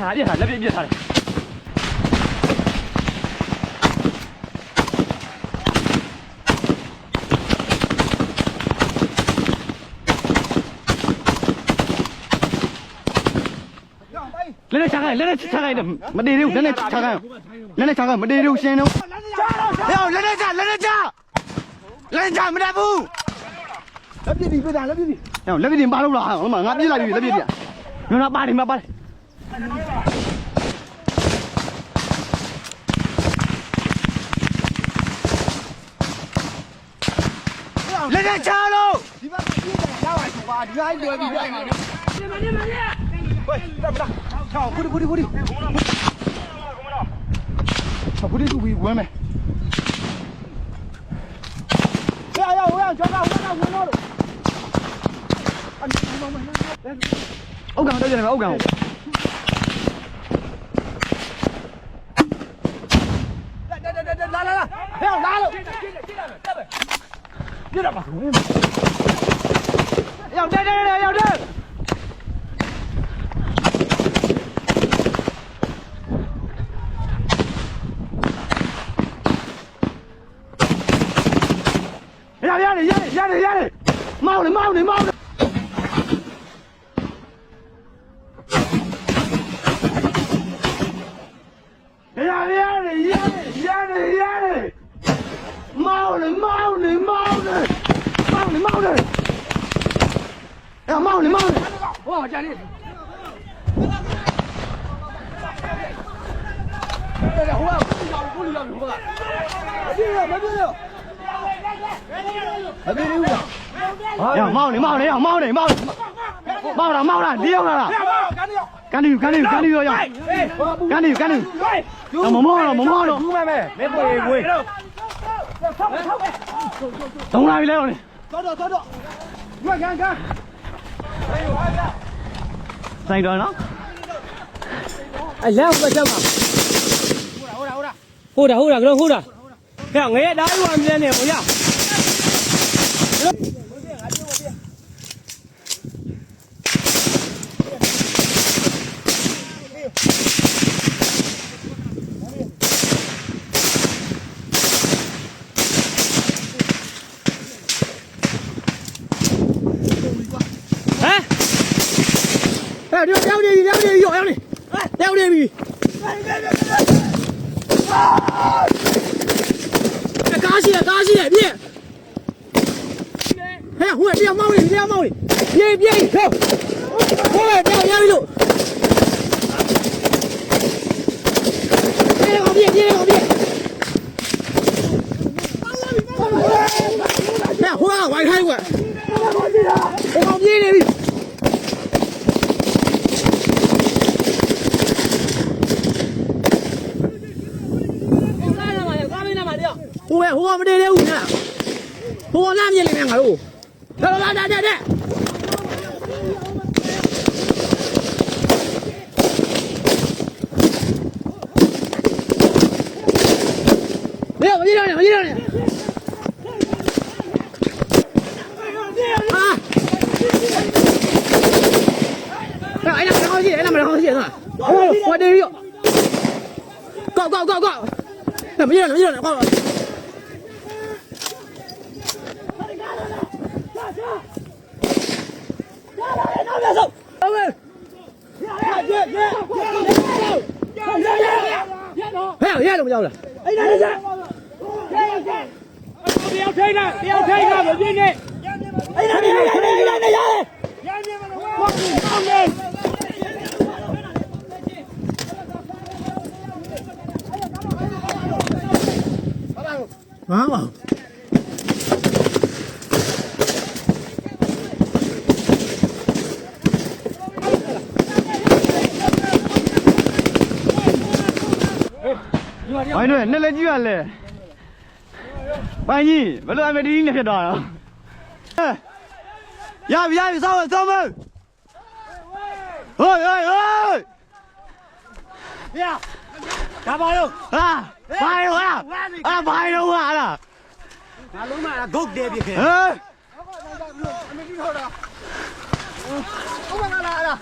ထားလက်ပြထားတယ်လက်နဲ့ချခိုင်းလက်နဲ့ချခိုင်းတယ်မတည်သေးဘူးလက်နဲ့ချခိုင်းလက်နဲ့ချခိုင်းမတည်သေးဘူးရှင်းတော့ဟဲ့လက်နဲ့ချမတတ်ဘူးလက်ပြပြီးပြတာလက်ပြပြီးဟဲ့လက်ပြပြီးမပါလို့လားဟိုမှာငါပြေးလိုက်ပြီလက်ပြပြီးညနာပါတယ်မပါတယ်လက်နဲ့ချလို့ဒီဘက်ပြေးတယ်ရပါဆိုပါဒီဘက်လွယ်ပြီးပြိုင်ပါနေမဝေးတက်မလားချောင်းဖူးဖူးသူပြီးဝမ်းမယ်ဟဲ့ရဝေးကျောင်းကဝင်တော့အောက်ကောင်တက်ကြတယ်အောက်ကောင်လာဟဲ့လာလို့ပြတာပါရောက်တယ်ရတယ်မောင်းနေရတယ်ရတယ်မောင်းနေဟောကြာနေဟိုကကိုလူရောက်ဟိုကမပြေရမပြေဘူးလားမောင်းနေလေးရောက်မောင်းတာဒီရောက်လာကန်ဒီရောရောက်ကန်ဒီမမောတော့ဘူးမဲမဲပွေတုံးလာပြီလဲတော့ရွက်ကန်ဆိုင်တော့နော်အဲ့လက်ဟုတ်ချက်ပါဟုတ်တာကတော့ဟုတ်တာဟဲ့ငရဲဓာတ်ရွာမြင်းနေဟိုရရောက်နေပြီကားရှိတယ်ပြေးဟဲ့ဟိုတရားမောင်းနေပြေးဟိုးပြောင်းရပြီလို့ပြေးဟဲ့ဟိုးဝိုင်းခိုင်းကွာဟိုကောင်ပြေးနေပြီဟိုကမတည်သေးဘူးညာဟိုကလာမြင်နေငါတို့လာဟဲ့မပြေတော့နေဟာအဲ့ဒါကောင်းရှိတယ်နော်ဟိုတည်ရောကောက်မပြေတော့ကောက်ရတော့မကြောက်လားအဲ့ဒါလည်းတယောက်ထိန်းမပြင်းနဲ့အဲ့ဒါရတယ်ငါပါဘိုင်းတို့နဲ့လက်ကြီးရလဲဘိုင်းကြီးဘယ်လိုအမေဒီနဲ့ဖြစ်သွားတော့ရပြီစောင်းမဟိုရဒါပါလို့ဟာဘိုင်းတို့ဟာဘိုင်းတို့ဟာလားငါလုံးမလားဂုတ်တယ်ပြခဲ့အမေကြီးထောက်တာဟုတ်ပါလား